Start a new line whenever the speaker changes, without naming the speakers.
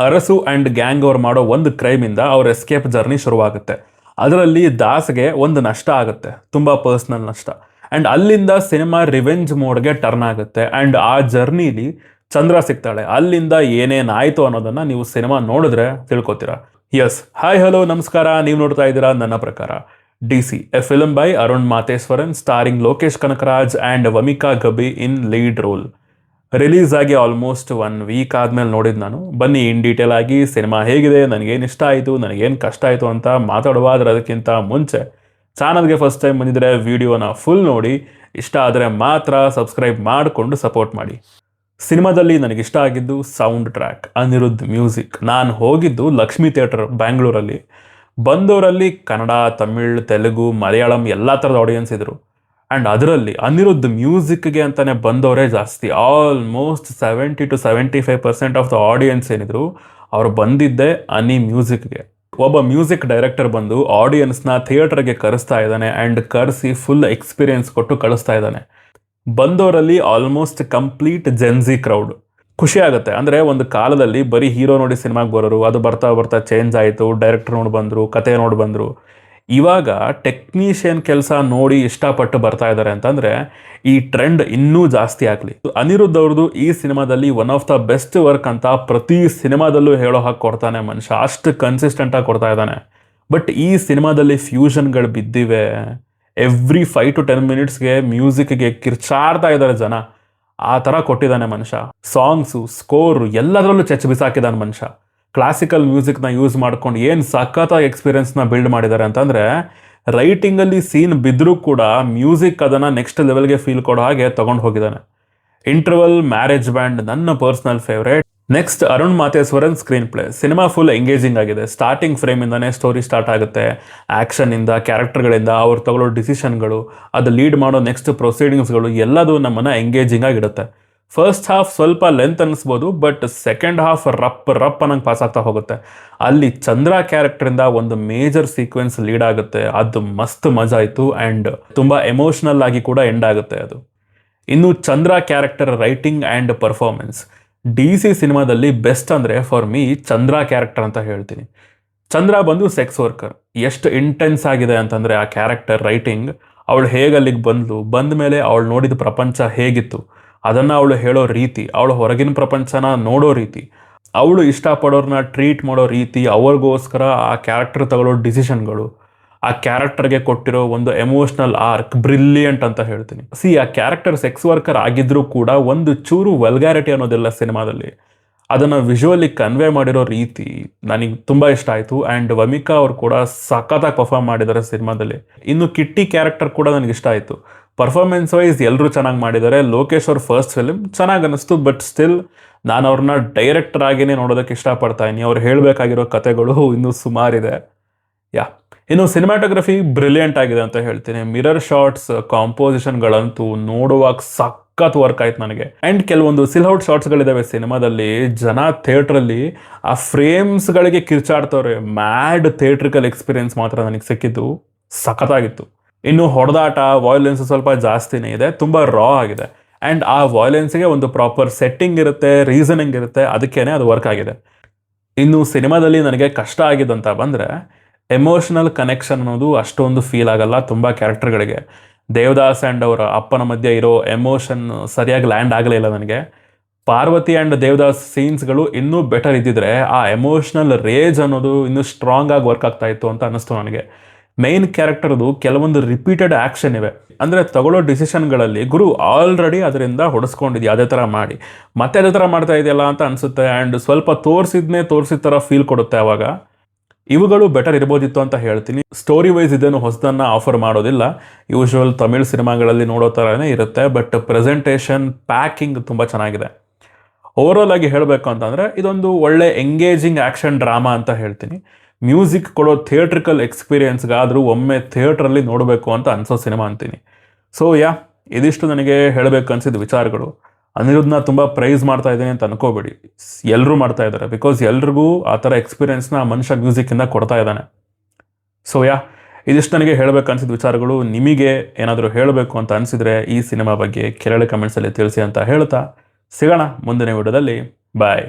Arasu and gang ಅವ್ರು ಮಾಡೋ ಒಂದು ಕ್ರೈಮಿಂದ ಅವ್ರ ಎಸ್ಕೇಪ್ ಜರ್ನಿ ಶುರುವಾಗುತ್ತೆ. ಅದರಲ್ಲಿ ದಾಸ್ಗೆ ಒಂದು ನಷ್ಟ ಆಗುತ್ತೆ, ತುಂಬ ಪರ್ಸ್ನಲ್ ನಷ್ಟ. ಆ್ಯಂಡ್ ಅಲ್ಲಿಂದ ಸಿನಿಮಾ ರಿವೆಂಜ್ ಮೋಡ್ಗೆ ಟರ್ನ್ ಆಗುತ್ತೆ. ಆ್ಯಂಡ್ ಆ ಜರ್ನಿಲಿ ಚಂದ್ರ ಸಿಗ್ತಾಳೆ. ಅಲ್ಲಿಂದ ಏನೇನಾಯಿತು ಅನ್ನೋದನ್ನು ನೀವು ಸಿನಿಮಾ ನೋಡಿದ್ರೆ ತಿಳ್ಕೊತೀರಾ. ಎಸ್, ಹಾಯ್ ಹಲೋ ನಮಸ್ಕಾರ. ನೀವು ನೋಡ್ತಾ ಇದ್ದೀರಾ ನನ್ನ ಪ್ರಕಾರ DC, a film by Arun Matheswaran, starring Lokesh Kanagaraj and Vamika Gabbi in lead role. Release ಆಗಿ ಆಲ್ಮೋಸ್ಟ್ 1 ವೀಕ್ ಆದಮೇಲೆ ನೋಡಿದ್ದು ನಾನು. ಬನ್ನಿ ಇನ್ ಡೀಟೇಲ್ ಆಗಿ ಸಿನಿಮಾ ಹೇಗಿದೆ, ನನಗೇನು ಇಷ್ಟ ಆಯಿತು, ನನಗೇನು ಕಷ್ಟ ಆಯಿತು ಅಂತ ಮಾತಾಡುವ. ಅದಕ್ಕಿಂತ ಮುಂಚೆ ಚಾನಲ್ಗೆ ಫಸ್ಟ್ ಟೈಮ್ ಬಂದಿದ್ರೆ ವಿಡಿಯೋನ ಫುಲ್ ನೋಡಿ, ಇಷ್ಟ ಆದರೆ ಮಾತ್ರ ಸಬ್ಸ್ಕ್ರೈಬ್ ಮಾಡಿಕೊಂಡು ಸಪೋರ್ಟ್ ಮಾಡಿ. ಸಿನಿಮಾದಲ್ಲಿ ನನಗಿಷ್ಟ ಆಗಿದ್ದು ಸೌಂಡ್ ಟ್ರ್ಯಾಕ್, ಅನಿರುದ್ಧ್ ಮ್ಯೂಸಿಕ್. ನಾನು ಹೋಗಿದ್ದು ಲಕ್ಷ್ಮೀ ಥಿಯೇಟರ್ ಬ್ಯಾಂಗ್ಳೂರಲ್ಲಿ. ಬಂದವರಲ್ಲಿ ಕನ್ನಡ, ತಮಿಳ್, ತೆಲುಗು, ಮಲಯಾಳಂ ಎಲ್ಲ ಥರದ ಆಡಿಯನ್ಸ್ ಇದ್ದರು. ಆ್ಯಂಡ್ ಅದರಲ್ಲಿ ಅನಿರುದ್ಧ್ ಮ್ಯೂಸಿಕ್ಗೆ ಅಂತಲೇ ಬಂದವರೇ ಜಾಸ್ತಿ. Almost 70 to 75% of the audience ಏನಿದ್ರು ಅವ್ರು ಬಂದಿದ್ದೇ ಅನಿ ಮ್ಯೂಸಿಕ್ಗೆ. ಒಬ್ಬ ಮ್ಯೂಸಿಕ್ ಡೈರೆಕ್ಟರ್ ಬಂದು ಆಡಿಯನ್ಸ್ನ ಥಿಯೇಟರ್ಗೆ ಕರೆಸ್ತಾ ಇದ್ದಾನೆ ಆ್ಯಂಡ್ ಕರೆಸಿ ಫುಲ್ ಎಕ್ಸ್ಪೀರಿಯನ್ಸ್ ಕೊಟ್ಟು ಕಳಿಸ್ತಾ ಇದ್ದಾನೆ. ಬಂದವರಲ್ಲಿ ಆಲ್ಮೋಸ್ಟ್ ಕಂಪ್ಲೀಟ್ ಜೆನ್ಸಿ ಕ್ರೌಡ್. ಖುಷಿ ಆಗುತ್ತೆ. ಅಂದರೆ ಒಂದು ಕಾಲದಲ್ಲಿ ಬರೀ ಹೀರೋ ನೋಡಿ ಸಿನಿಮಾಗೆ ಬರೋರು, ಅದು ಬರ್ತಾ ಬರ್ತಾ ಚೇಂಜ್ ಆಯಿತು. ಡೈರೆಕ್ಟರ್ ನೋಡಿ ಬಂದರು, ಕತೆ ನೋಡಿ ಬಂದರು. ಇವಾಗ ಟೆಕ್ನಿಷಿಯನ್ ಕೆಲಸ ನೋಡಿ ಇಷ್ಟಪಟ್ಟು ಬರ್ತಾ ಇದ್ದಾರೆ ಅಂತಂದರೆ ಈ ಟ್ರೆಂಡ್ ಇನ್ನೂ ಜಾಸ್ತಿ ಆಗಲಿ. ಅನಿರುದ್ಧ್ ಅವ್ರದ್ದು ಈ ಸಿನಿಮಾದಲ್ಲಿ one of the best work ಅಂತ ಪ್ರತಿ ಸಿನಿಮಾದಲ್ಲೂ ಹೇಳೋ ಹಾಗೆ ಕೊಡ್ತಾನೆ ಮನುಷ್ಯ. ಅಷ್ಟು ಕನ್ಸಿಸ್ಟೆಂಟಾಗಿ ಕೊಡ್ತಾ ಇದ್ದಾನೆ. ಬಟ್ ಈ ಸಿನಿಮಾದಲ್ಲಿ ಫ್ಯೂಷನ್ಗಳು ಬಿದ್ದಿವೆ. ಎವ್ರಿ 5 to 10 ಮಿನಿಟ್ಸ್ಗೆ ಮ್ಯೂಸಿಕ್ಗೆ ಕಿರ್ಚಾಡ್ತಾ ಇದ್ದಾರೆ ಜನ. ಆ ಥರ ಕೊಟ್ಟಿದ್ದಾನೆ ಮನುಷ್ಯ. ಸಾಂಗ್ಸು, ಸ್ಕೋರು ಎಲ್ಲದರಲ್ಲೂ ಚೆಚ್ಚು ಬಿಸಾಕಿದ್ದಾನೆ ಮನುಷ್ಯ. ಕ್ಲಾಸಿಕಲ್ ಮ್ಯೂಸಿಕ್ನ ಯೂಸ್ ಮಾಡ್ಕೊಂಡು ಏನು ಸಖತ್ತಾಗಿ ಎಕ್ಸ್ಪೀರಿಯನ್ಸ್ನ ಬಿಲ್ಡ್ ಮಾಡಿದ್ದಾರೆ ಅಂತಂದರೆ, ರೈಟಿಂಗಲ್ಲಿ ಸೀನ್ ಬಿದ್ದರೂ ಕೂಡ ಮ್ಯೂಸಿಕ್ ಅದನ್ನು ನೆಕ್ಸ್ಟ್ ಲೆವೆಲ್ಗೆ ಫೀಲ್ ಕೊಡೋ ಹಾಗೆ ತೊಗೊಂಡು ಹೋಗಿದ್ದಾನೆ. ಇಂಟರ್ವಲ್, ಮ್ಯಾರೇಜ್ ಬ್ಯಾಂಡ್ ನನ್ನ personal favourite. Next Arun Matheswaran screenplay. ಸಿನಿಮಾ ಫುಲ್ ಎಂಗೇಜಿಂಗ್ ಆಗಿದೆ. ಸ್ಟಾರ್ಟಿಂಗ್ ಫ್ರೇಮಿಂದನೇ ಸ್ಟೋರಿ ಸ್ಟಾರ್ಟ್ ಆಗುತ್ತೆ. ಆ್ಯಕ್ಷನಿಂದ, ಕ್ಯಾರೆಕ್ಟರ್ಗಳಿಂದ, ಅವ್ರು ತಗೊಳ್ಳೋ ಡಿಸಿಷನ್ಗಳು, ಅದು ಲೀಡ್ ಮಾಡೋ ನೆಕ್ಸ್ಟ್ ಪ್ರೊಸೀಡಿಂಗ್ಸ್ಗಳು ಎಲ್ಲದೂ ನಮ್ಮನ್ನು ಎಂಗೇಜಿಂಗ್ ಆಗಿಡುತ್ತೆ. ಫಸ್ಟ್ ಹಾಫ್ ಸ್ವಲ್ಪ ಲೆಂತ್ ಅನ್ನಿಸ್ಬೋದು, ಬಟ್ ಸೆಕೆಂಡ್ ಹಾಫ್ ರಪ್ ಅನ್ನಂಗೆ ಪಾಸ್ ಆಗ್ತಾ ಹೋಗುತ್ತೆ. ಅಲ್ಲಿ ಚಂದ್ರ ಕ್ಯಾರೆಕ್ಟರಿಂದ ಒಂದು ಮೇಜರ್ ಸೀಕ್ವೆನ್ಸ್ ಲೀಡ್ ಆಗುತ್ತೆ. ಅದು ಮಸ್ತ್ ಮಜಾ ಆಯಿತು ಆ್ಯಂಡ್ ತುಂಬ ಎಮೋಷ್ನಲ್ ಆಗಿ ಕೂಡ ಎಂಡ್ ಆಗುತ್ತೆ ಅದು. ಇನ್ನು Chandra character writing and performance DC ಸಿನಿಮಾದಲ್ಲಿ ಬೆಸ್ಟ್ ಅಂದರೆ ಫಾರ್ ಮೀ ಚಂದ್ರ ಕ್ಯಾರೆಕ್ಟರ್ ಅಂತ ಹೇಳ್ತೀನಿ. ಚಂದ್ರ ಬಂದು ಸೆಕ್ಸ್ ವರ್ಕರ್. ಎಷ್ಟು ಇಂಟೆನ್ಸ್ ಆಗಿದೆ ಅಂತಂದರೆ ಆ ಕ್ಯಾರೆಕ್ಟರ್ ರೈಟಿಂಗ್. ಅವಳು ಹೇಗೆ ಅಲ್ಲಿಗೆ ಬಂದ ಮೇಲೆ ಅವಳು ನೋಡಿದ ಪ್ರಪಂಚ ಹೇಗಿತ್ತು, ಅದನ್ನು ಅವಳು ಹೇಳೋ ರೀತಿ, ಅವಳು ಹೊರಗಿನ ಪ್ರಪಂಚನ ನೋಡೋ ರೀತಿ, ಅವಳು ಇಷ್ಟಪಡೋರನ್ನ ಟ್ರೀಟ್ ಮಾಡೋ ರೀತಿ, ಅವ್ರಿಗೋಸ್ಕರ ಆ ಕ್ಯಾರೆಕ್ಟರ್ ತಗೊಳ್ಳೋ ಡಿಸಿಷನ್ಗಳು, ಆ ಕ್ಯಾರೆಕ್ಟರ್ಗೆ ಕೊಟ್ಟಿರೋ ಒಂದು ಎಮೋಷ್ನಲ್ ಆರ್ಕ್ ಬ್ರಿಲಿಯಂಟ್ ಅಂತ ಹೇಳ್ತೀನಿ. ಆ ಕ್ಯಾರೆಕ್ಟರ್ ಸೆಕ್ಸ್ ವರ್ಕರ್ ಆಗಿದ್ರೂ ಕೂಡ ಒಂದು ಚೂರು ವಲ್ಗ್ಯಾರಿಟಿ ಅನ್ನೋದಿಲ್ಲ ಸಿನಿಮಾದಲ್ಲಿ. ಅದನ್ನು ವಿಜುವಲಿ ಕನ್ವೆ ಮಾಡಿರೋ ರೀತಿ ನನಗೆ ತುಂಬ ಇಷ್ಟ ಆಯಿತು. ಆ್ಯಂಡ್ ವಮಿಕಾ ಅವರು ಕೂಡ ಸಖತ್ತಾಗಿ ಪರ್ಫಾರ್ಮ್ ಮಾಡಿದ್ದಾರೆ ಸಿನಿಮಾದಲ್ಲಿ. ಇನ್ನು ಕಿಟ್ಟಿ ಕ್ಯಾರೆಕ್ಟರ್ ಕೂಡ ನನಗೆ ಇಷ್ಟ ಆಯಿತು. ಪರ್ಫಾರ್ಮೆನ್ಸ್ ವೈಸ್ ಎಲ್ಲರೂ ಚೆನ್ನಾಗಿ ಮಾಡಿದ್ದಾರೆ. ಲೋಕೇಶ್ ಅವ್ರ ಫಸ್ಟ್ ಫಿಲ್ಮ್ ಚೆನ್ನಾಗಿ ಅನ್ನಿಸ್ತು, ಬಟ್ ಸ್ಟಿಲ್ ನಾನು ಅವ್ರನ್ನ ಡೈರೆಕ್ಟರ್ ಆಗಿಯೇ ನೋಡೋದಕ್ಕೆ ಇಷ್ಟಪಡ್ತಾ ಇದ್ದೀನಿ. ಅವ್ರು ಹೇಳಬೇಕಾಗಿರೋ ಕತೆಗಳು ಇನ್ನೂ ಸುಮಾರಿದೆ. ಇನ್ನು ಸಿನಿಮಾಟೋಗ್ರಫಿ ಬ್ರಿಲಿಯಂಟ್ ಆಗಿದೆ ಅಂತ ಹೇಳ್ತೀನಿ. ಮಿರರ್ ಶಾರ್ಟ್ಸ್, ಕಾಂಪೋಸಿಷನ್ಗಳಂತೂ ನೋಡುವಾಗ ಸಖತ್ ವರ್ಕ್ ಆಯ್ತು ನನಗೆ. ಆ್ಯಂಡ್ ಕೆಲವೊಂದು ಸಿಲ್ಔಟ್ ಶಾರ್ಟ್ಸ್ಗಳಿದ್ದಾವೆ ಸಿನಿಮಾದಲ್ಲಿ. ಜನ ಥಿಯೇಟ್ರಲ್ಲಿ ಆ ಫ್ರೇಮ್ಸ್ಗಳಿಗೆ ಕಿರ್ಚಾಡ್ತವ್ರೆ. ಮ್ಯಾಡ್ ಥಿಯೇಟ್ರಿಕಲ್ ಎಕ್ಸ್ಪೀರಿಯನ್ಸ್ ಮಾತ್ರ ನನಗೆ ಸಿಕ್ಕಿದ್ದು ಸಖತ್ತಾಗಿತ್ತು. ಇನ್ನು ಹೊಡೆದಾಟ, ವಾಯ್ಲೆನ್ಸ್ ಸ್ವಲ್ಪ ಜಾಸ್ತಿನೇ ಇದೆ, ತುಂಬ ರಾ ಆಗಿದೆ. ಆ್ಯಂಡ್ ಆ ವಾಯ್ಲೆನ್ಸ್ಗೆ ಒಂದು ಪ್ರಾಪರ್ ಸೆಟ್ಟಿಂಗ್ ಇರುತ್ತೆ, ರೀಸನಿಂಗ್ ಇರುತ್ತೆ, ಅದಕ್ಕೇನೆ ಅದು ವರ್ಕ್ ಆಗಿದೆ. ಇನ್ನು ಸಿನಿಮಾದಲ್ಲಿ ನನಗೆ ಕಷ್ಟ ಆಗಿದ್ದಂತ ಬಂದರೆ ಎಮೋಷನಲ್ ಕನೆಕ್ಷನ್ ಅನ್ನೋದು ಅಷ್ಟೊಂದು ಫೀಲ್ ಆಗಲ್ಲ ತುಂಬ ಕ್ಯಾರೆಕ್ಟರ್ಗಳಿಗೆ. ದೇವದಾಸ್ ಆ್ಯಂಡ್ ಅವರ ಅಪ್ಪನ ಮಧ್ಯೆ ಇರೋ ಎಮೋಷನ್ ಸರಿಯಾಗಿ ಲ್ಯಾಂಡ್ ಆಗಲಿಲ್ಲ ನನಗೆ. ಪಾರ್ವತಿ ಆ್ಯಂಡ್ ದೇವದಾಸ್ ಸೀನ್ಸ್ಗಳು ಇನ್ನೂ ಬೆಟರ್ ಇದ್ದಿದ್ರೆ ಆ ಎಮೋಷ್ನಲ್ ರೇಜ್ ಅನ್ನೋದು ಇನ್ನೂ ಸ್ಟ್ರಾಂಗ್ ಆಗಿ ವರ್ಕ್ ಆಗ್ತಾ ಇತ್ತು ಅಂತ ಅನ್ನಿಸ್ತು ನನಗೆ. ಮೇನ್ ಕ್ಯಾರೆಕ್ಟರ್ದು ಕೆಲವೊಂದು ರಿಪೀಟೆಡ್ ಆ್ಯಕ್ಷನ್ ಇವೆ. ಅಂದರೆ ತಗೊಳ್ಳೋ ಡಿಸಿಷನ್ಗಳಲ್ಲಿ ಗುರು ಆಲ್ರೆಡಿ ಅದರಿಂದ ಹೊಡೆಸ್ಕೊಂಡಿದ್ಯಾ ಅದೇ ಥರ ಮಾಡಿ, ಮತ್ತೆ ಅದೇ ಥರ ಮಾಡ್ತಾ ಇದೆಯಲ್ಲ ಅಂತ ಅನಿಸುತ್ತೆ. ಆ್ಯಂಡ್ ಸ್ವಲ್ಪ ತೋರಿಸಿದ ಥರ ಫೀಲ್ ಕೊಡುತ್ತೆ. ಆವಾಗ ಇವುಗಳು ಬೆಟರ್ ಇರ್ಬೋದಿತ್ತು ಅಂತ ಹೇಳ್ತೀನಿ. ಸ್ಟೋರಿ ವೈಸ್ ಇದೇನು ಹೊಸದನ್ನು ಆಫರ್ ಮಾಡೋದಿಲ್ಲ. ಯೂಶ್ವಲ್ ತಮಿಳ್ ಸಿನಿಮಾಗಳಲ್ಲಿ ನೋಡೋ ಥರನೇ ಇರುತ್ತೆ. ಬಟ್ ಪ್ರೆಸೆಂಟೇಷನ್, ಪ್ಯಾಕಿಂಗ್ ತುಂಬ ಚೆನ್ನಾಗಿದೆ. ಓವರಾಲ್ ಆಗಿ ಹೇಳಬೇಕು ಅಂತಂದರೆ ಇದೊಂದು ಒಳ್ಳೆ ಎಂಗೇಜಿಂಗ್ ಆ್ಯಕ್ಷನ್ ಡ್ರಾಮಾ ಅಂತ ಹೇಳ್ತೀನಿ. ಮ್ಯೂಸಿಕ್ ಕೊಡೋ ಥಿಯೇಟ್ರಿಕಲ್ ಎಕ್ಸ್ಪೀರಿಯನ್ಸ್ಗಾದರೂ ಒಮ್ಮೆ ಥಿಯೇಟ್ರಲ್ಲಿ ನೋಡಬೇಕು ಅಂತ ಅನಿಸೋ ಸಿನಿಮಾ ಅಂತೀನಿ. ಇದಿಷ್ಟು ನನಗೆ ಹೇಳಬೇಕು ಅನಿಸಿದ ವಿಚಾರಗಳು. ಅನಿರುದ್ಧನ ತುಂಬ ಪ್ರೈಸ್ ಮಾಡ್ತಾ ಇದ್ದೀನಿ ಅಂತ ಅನ್ಕೋಬೇಡಿ. ಎಲ್ಲರೂ ಮಾಡ್ತಾ ಇದ್ದಾರೆ. ಬಿಕಾಸ್ ಎಲ್ರಿಗೂ ಆ ಥರ ಎಕ್ಸ್ಪೀರಿಯನ್ಸ್ನ ಮನುಷ್ಯ ಮ್ಯೂಸಿಕ್ಕಿಂದ ಕೊಡ್ತಾ ಇದ್ದಾನೆ. ಇದಿಷ್ಟು ನನಗೆ ಹೇಳಬೇಕು ಅನಿಸಿದ ವಿಚಾರಗಳು. ನಿಮಗೆ ಏನಾದರೂ ಹೇಳಬೇಕು ಅಂತ ಅನಿಸಿದರೆ ಈ ಸಿನಿಮಾ ಬಗ್ಗೆ ಕೆಳಗಡೆ ಕಮೆಂಟ್ಸಲ್ಲಿ ತಿಳಿಸಿ ಅಂತ ಹೇಳ್ತಾ ಸಿಗೋಣ ಮುಂದಿನ ವಿಡಿಯೋದಲ್ಲಿ. ಬಾಯ್.